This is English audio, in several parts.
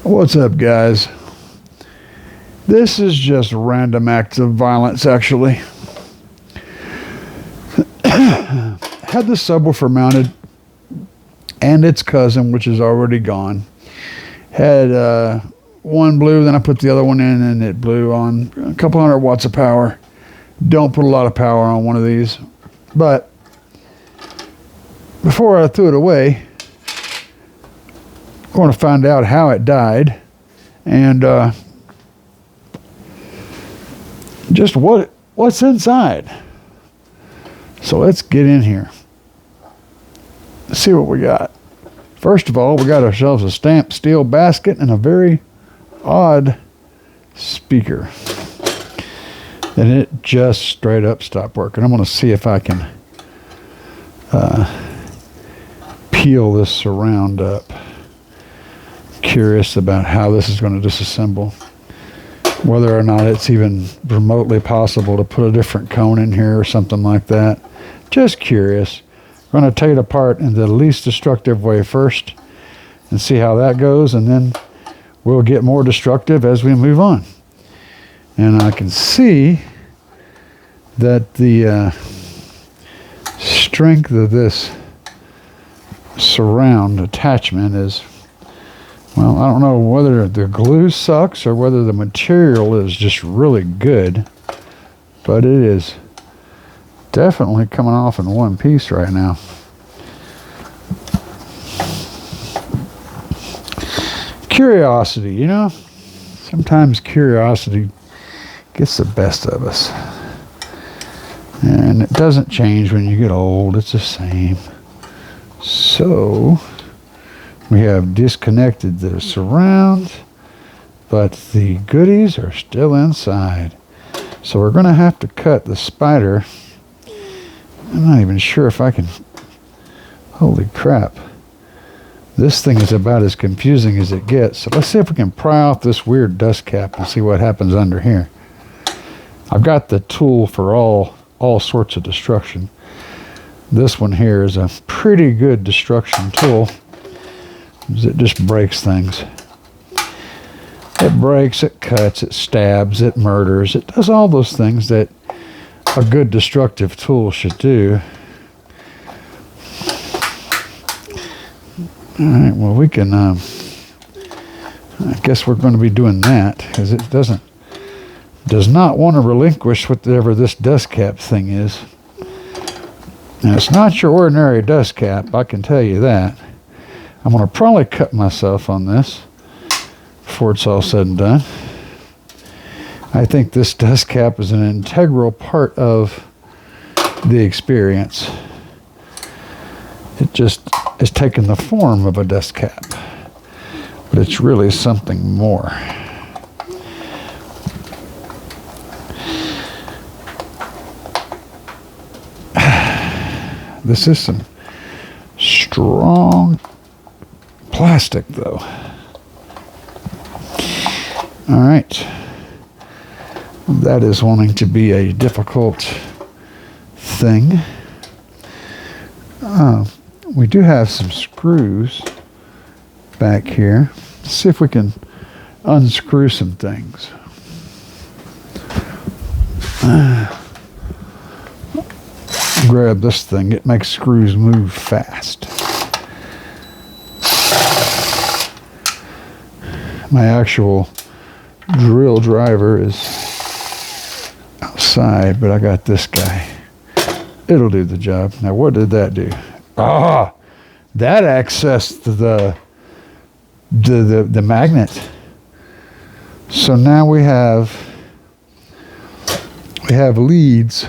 What's up, guys? This is just random acts of violence, actually. Had the subwoofer mounted and its cousin, which is already gone. Had one blew, then I put the other one in and it blew on a couple hundred watts of power. Don't put a lot of power on one of these. But before I threw it away, I want to find out how it died and just what's inside. So let's get in here. Let's see what we got. First of all, we got ourselves a stamped steel basket and a very odd speaker. And it just straight up stopped working. I'm going to see if I can peel this surround up. Curious about how this is going to disassemble. Whether or not it's even remotely possible to put a different cone in here or something like that. Just curious. I'm going to take it apart in the least destructive way first and see how that goes, and then we'll get more destructive as we move on. And I can see that the strength of this surround attachment is, well, I don't know whether the glue sucks or whether the material is just really good, but it is definitely coming off in one piece right now. Curiosity, you know, sometimes curiosity gets the best of us. And it doesn't change when you get old, it's the same. So we have disconnected the surround, but the goodies are still inside. So we're going to have to cut the spider. I'm not even sure if I can. Holy crap. This thing is about as confusing as it gets. So let's see if we can pry off this weird dust cap and see what happens under here. I've got the tool for all sorts of destruction. This one here is a pretty good destruction tool. It just breaks things. It breaks, it cuts, it stabs, it murders. It does all those things that a good destructive tool should do. All right, well, we can, I guess we're going to be doing that because it does not want to relinquish whatever this dust cap thing is. Now, it's not your ordinary dust cap, I can tell you that. I'm going to probably cut myself on this before it's all said and done. I think this dust cap is an integral part of the experience. It just is taking the form of a dust cap, but it's really something more. This is some strong plastic, though. All right. That is wanting to be a difficult thing. We do have some screws back here. Let's see if we can unscrew some things. Grab this thing. It makes screws move fast. My actual drill driver is outside, but I got this guy. It'll do the job. Now, what did that do? Ah, that accessed the magnet. So now we have leads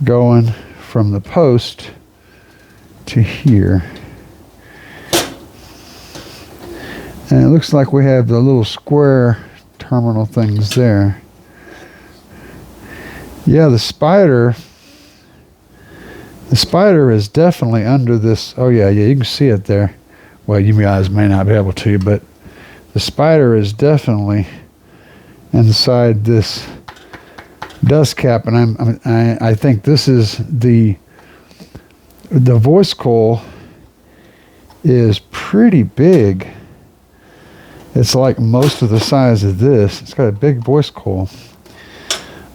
going from the post to here. And it looks like we have the little square terminal things there. Yeah, the spider is definitely under this. Oh yeah, you can see it there. Well, you guys may not be able to, but the spider is definitely inside this dust cap, and I think this is the voice coil is pretty big. It's like most of the size of this. It's got a big voice coil.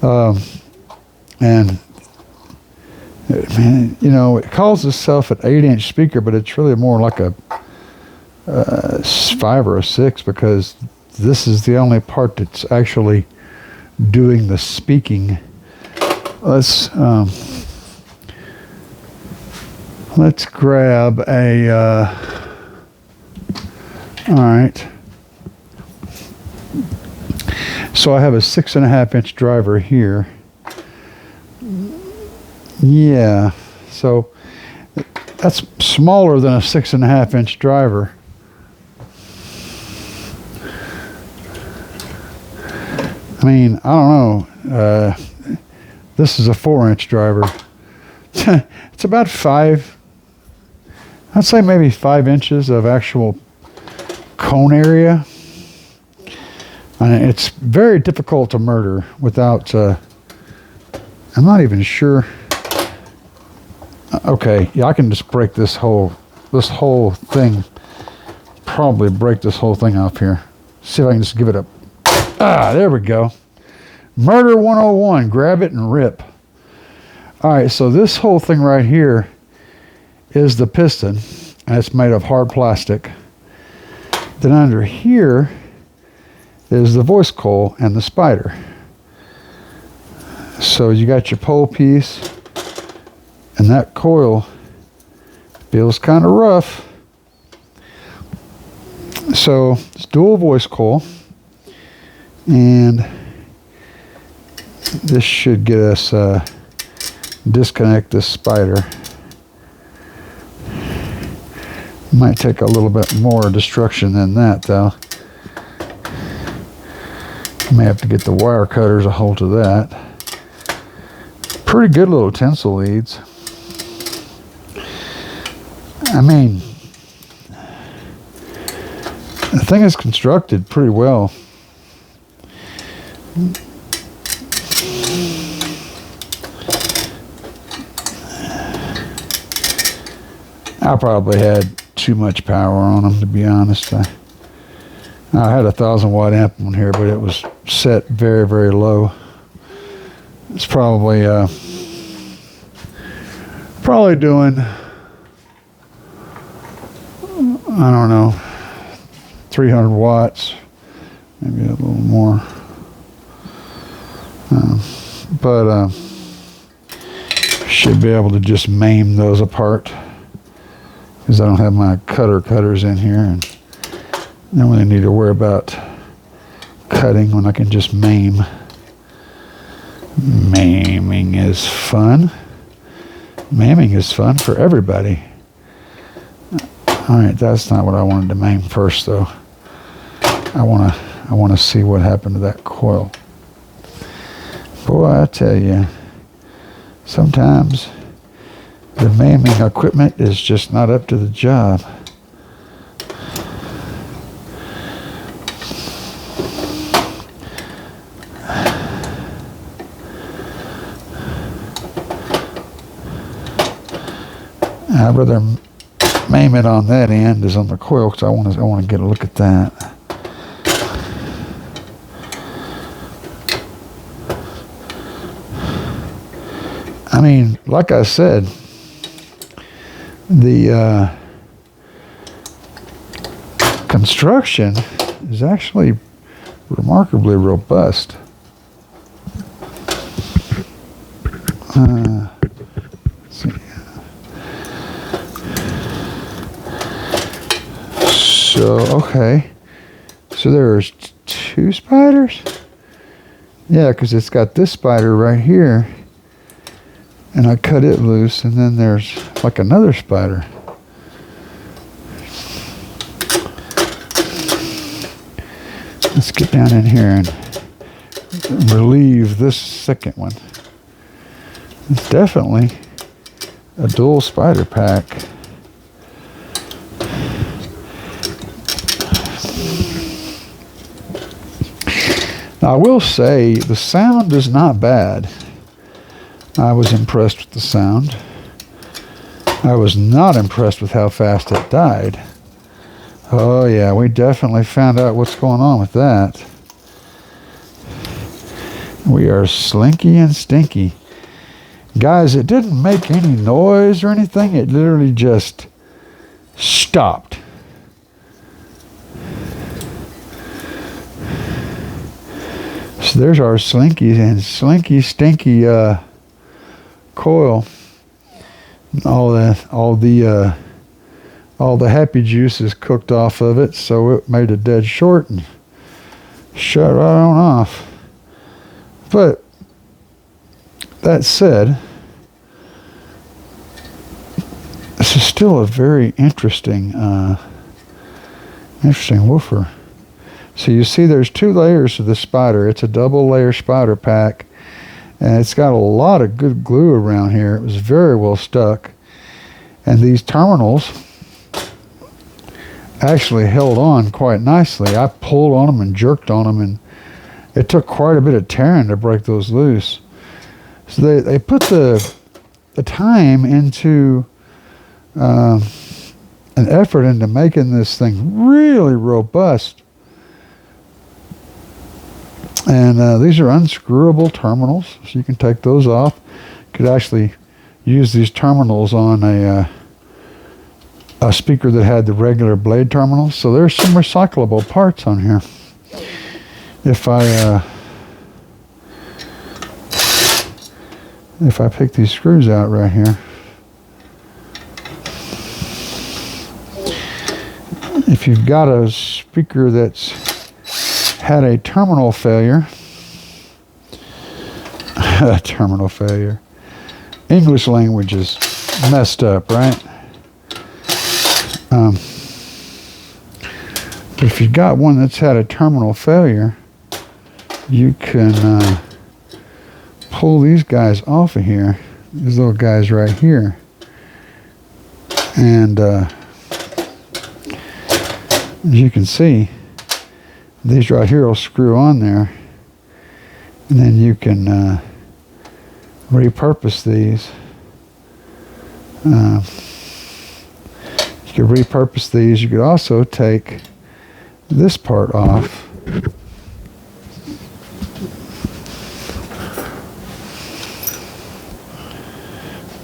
And man, you know, it calls itself an 8-inch speaker, but it's really more like a 5 or a 6, because this is the only part that's actually doing the speaking. Let's grab a all right. So I have a 6.5-inch driver here. Yeah, so that's smaller than a 6.5-inch driver. I mean, I don't know. This is a 4-inch driver. It's about 5. I'd say maybe 5 inches of actual cone area. And it's very difficult to murder without. I'm not even sure. Okay, yeah, I can just break this whole thing. Probably break this whole thing off here. See if I can just give it a. There we go. Murder 101. Grab it and rip. All right, so this whole thing right here is the piston, and it's made of hard plastic. Then under here is the voice coil and the spider. So you got your pole piece, and that coil feels kind of rough. So it's dual voice coil, and this should get us disconnect this spider. Might take a little bit more destruction than that, though. May have to get the wire cutters a hold of that. Pretty good little tensile leads. I mean, the thing is constructed pretty well. I probably had too much power on them, to be honest. I had a 1,000-watt amp on here, but it was set very, very low. It's probably doing, I don't know, 300 watts, maybe a little more. But should be able to just maim those apart, because I don't have my cutters in here, and I don't really need to worry about cutting when I can just maim. Maiming is fun. Maiming is fun for everybody. Alright, that's not what I wanted to maim first, though. I wanna see what happened to that coil. Boy, I tell you, sometimes the maiming equipment is just not up to the job. I'd rather maim it on that end as on the coil, because I want to get a look at that. I mean, like I said, the construction is actually remarkably robust. Let's see. So, okay. So there's 2 spiders? Yeah, because it's got this spider right here. And I cut it loose, and then there's like another spider. Let's get down in here and relieve this second one. It's definitely a dual spider pack. Now, I will say the sound is not bad. I was impressed with the sound. I was not impressed with how fast it died. Oh yeah, we definitely found out what's going on with that. We are slinky and stinky. Guys, it didn't make any noise or anything. It literally just stopped. So there's our slinky and stinky coil. All the happy juices cooked off of it, so it made a dead short and shut right on off. But that said, this is still a very interesting woofer. So you see there's 2 layers of the spider. It's a double layer spider pack, and it's got a lot of good glue around here. It was very well stuck, and these terminals actually held on quite nicely. I pulled on them and jerked on them, and it took quite a bit of tearing to break those loose. So they put the time into an effort into making this thing really robust. And these are unscrewable terminals, so you can take those off. You could actually use these terminals on a speaker that had the regular blade terminals. So there's some recyclable parts on here. If I pick these screws out right here, if you've got a speaker that's had a terminal failure, terminal failure, English language is messed up, right? But if you've got one that's had a terminal failure, you can pull these guys off of here, these little guys right here, and as you can see, these right here will screw on there, and then you can repurpose these. You could repurpose these. You could also take this part off.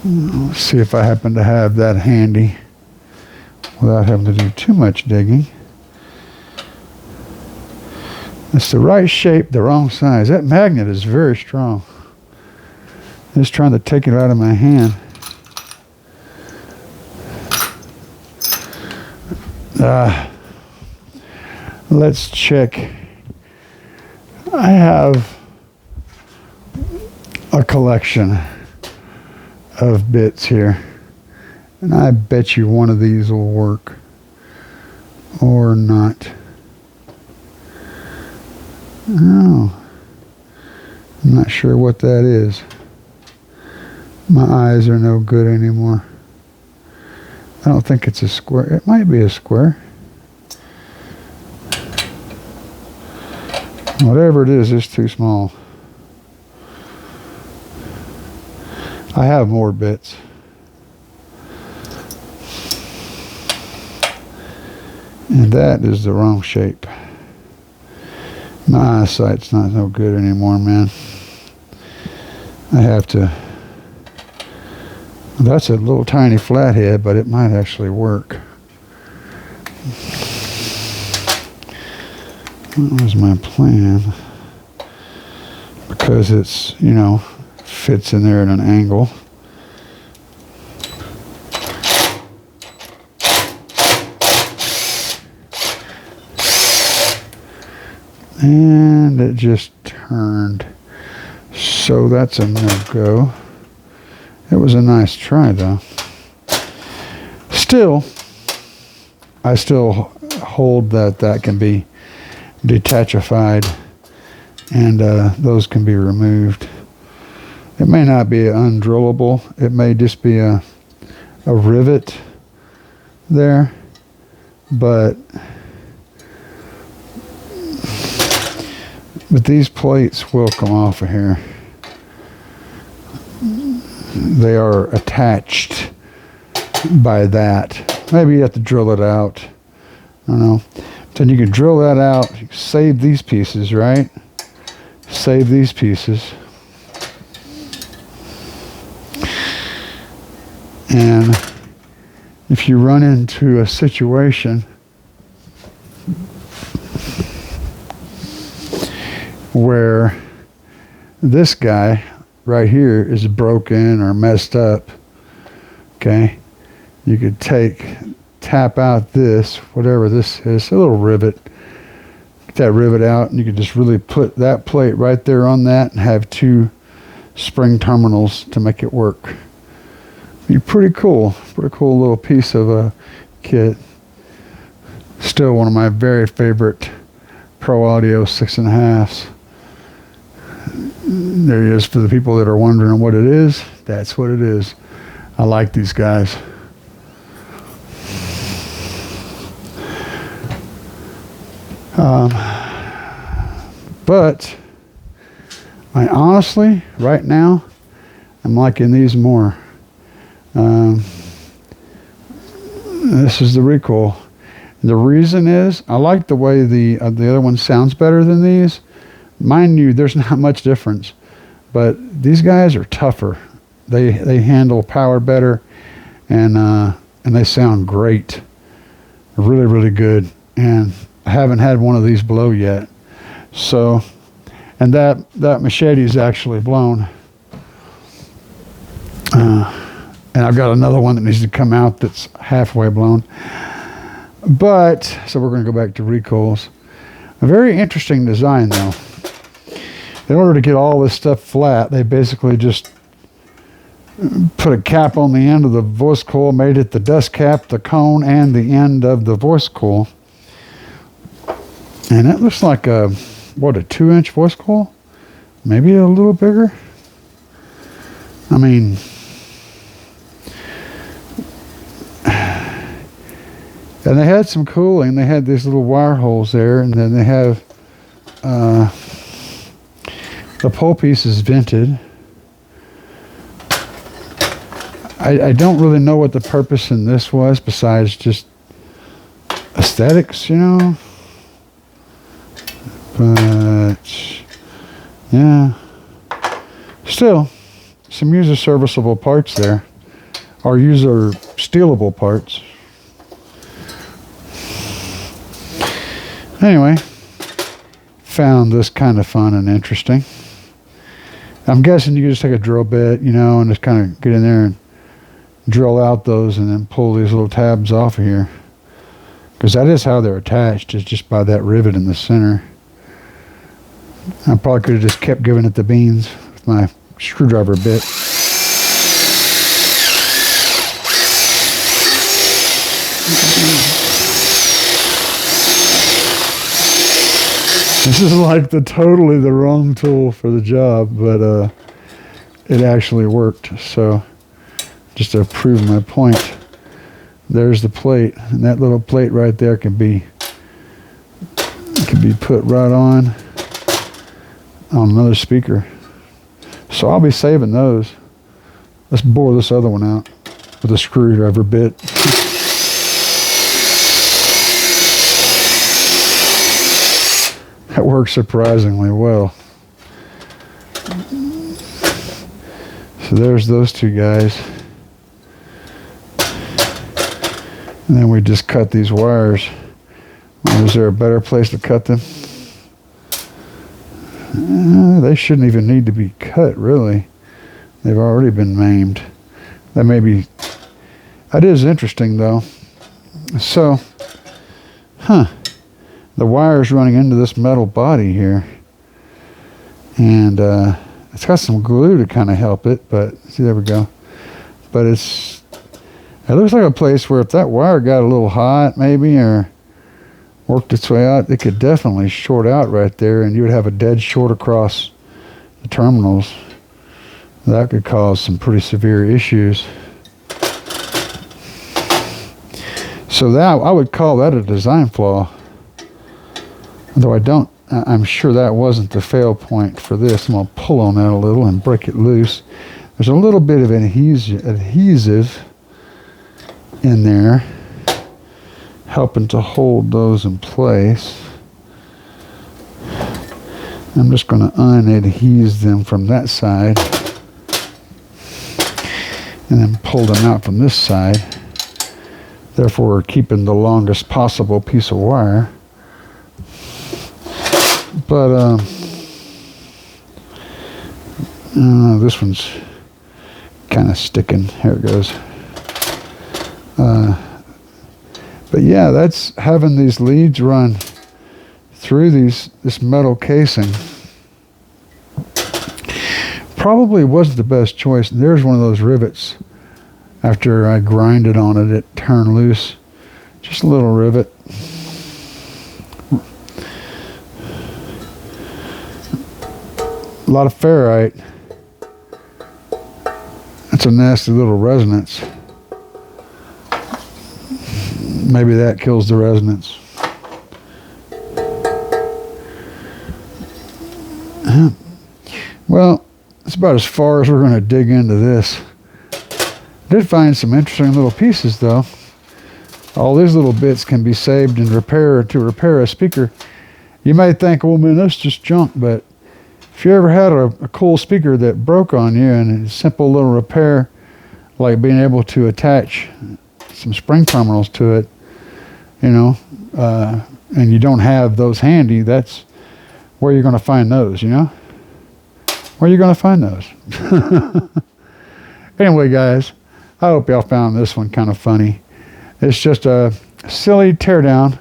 Let's see if I happen to have that handy without having to do too much digging. It's the right shape, the wrong size. That magnet is very strong. I'm just trying to take it out of my hand. Let's check. I have a collection of bits here, and I bet you one of these will work or not. Oh, I'm not sure what that is. My eyes are no good anymore. I don't think it's a square. It might be a square. Whatever it is, it's too small. I have more bits. And that is the wrong shape. My eyesight's not no good anymore, man. I have to... That's a little tiny flathead, but it might actually work. That was my plan. Because it's, you know, fits in there at an angle. And it just turned. So that's a no-go. It was a nice try, though. Still, I still hold that can be detachified, and those can be removed. It may not be undrillable. It may just be a rivet there, but these plates will come off of here. They are attached by that. Maybe you have to drill it out. don't know. Then you can drill that out, save these pieces, right? Save these pieces. And if you run into a situation where this guy right here is broken or messed up, okay, you could tap out this, whatever this is, a little rivet, get that rivet out, and you could just really put that plate right there on that and have 2 spring terminals to make it work. Be pretty cool little piece of a kit. Still one of my very favorite Pro Audio 6.5s. There he is for the people that are wondering what it is. That's what it is. I like these guys. But I honestly, right now, I'm liking these more. This is the recoil. The reason is I like the way the other one sounds better than these. Mind you, there's not much difference, but these guys are tougher. They handle power better, and they sound great. Really, really good. And I haven't had one of these blow yet. So, and that machete is actually blown. And I've got another one that needs to come out that's halfway blown. But, so we're going to go back to recoils. A very interesting design, though. In order to get all this stuff flat, they basically just put a cap on the end of the voice coil, made it the dust cap, the cone, and the end of the voice coil. And it looks like a 2-inch voice coil? Maybe a little bigger? I mean, and they had some cooling. They had these little wire holes there, and then they have the pole piece is vented. I don't really know what the purpose in this was besides just aesthetics, you know. But yeah, still some user serviceable parts there, or user stealable parts. Anyway, found this kind of fun and interesting. I'm guessing you can just take a drill bit, you know, and just kind of get in there and drill out those and then pull these little tabs off of here. Because that is how they're attached, is just by that rivet in the center. I probably could have just kept giving it the beans with my screwdriver bit. This is like totally the wrong tool for the job, but it actually worked. So just to prove my point, there's the plate, and that little plate right there can be put right on another speaker. So I'll be saving those. Let's bore this other one out with a screwdriver bit. That works surprisingly well. So there's those two guys. And then we just cut these wires. Is there a better place to cut them? They shouldn't even need to be cut, really. They've already been maimed. That is interesting, though. So, the wire's running into this metal body here. And it's got some glue to kind of help it, but see, there we go. But it looks like a place where if that wire got a little hot, maybe, or worked its way out, it could definitely short out right there, and you would have a dead short across the terminals. That could cause some pretty severe issues. So that, I would call that a design flaw. Although I'm sure that wasn't the fail point for this. I'm going to pull on that a little and break it loose. There's a little bit of adhesive in there. helping to hold those in place. I'm just going to unadhese them from that side and then pull them out from this side. Therefore, we're keeping the longest possible piece of wire. But this one's kind of sticking. Here it goes. But yeah, that's having these leads run through this metal casing. Probably wasn't the best choice. There's one of those rivets. After I grinded on it, it turned loose. Just a little rivet. A lot of ferrite. That's a nasty little resonance. Maybe that kills the resonance. Well, that's about as far as we're going to dig into this. Did find some interesting little pieces though. All these little bits can be saved and repaired to repair a speaker. You may think, oh man, that's just junk, but if you ever had a cool speaker that broke on you and a simple little repair, like being able to attach some spring terminals to it, you know, and you don't have those handy, that's where you're going to find those, you know? Where are you going to find those? Anyway, guys, I hope y'all found this one kind of funny. It's just a silly teardown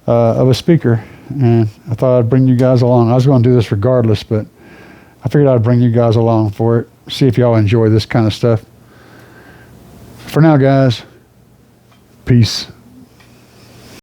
of a speaker, and I thought I'd bring you guys along. I was going to do this regardless, but I figured I'd bring you guys along for it, see if y'all enjoy this kind of stuff. For now, guys, peace.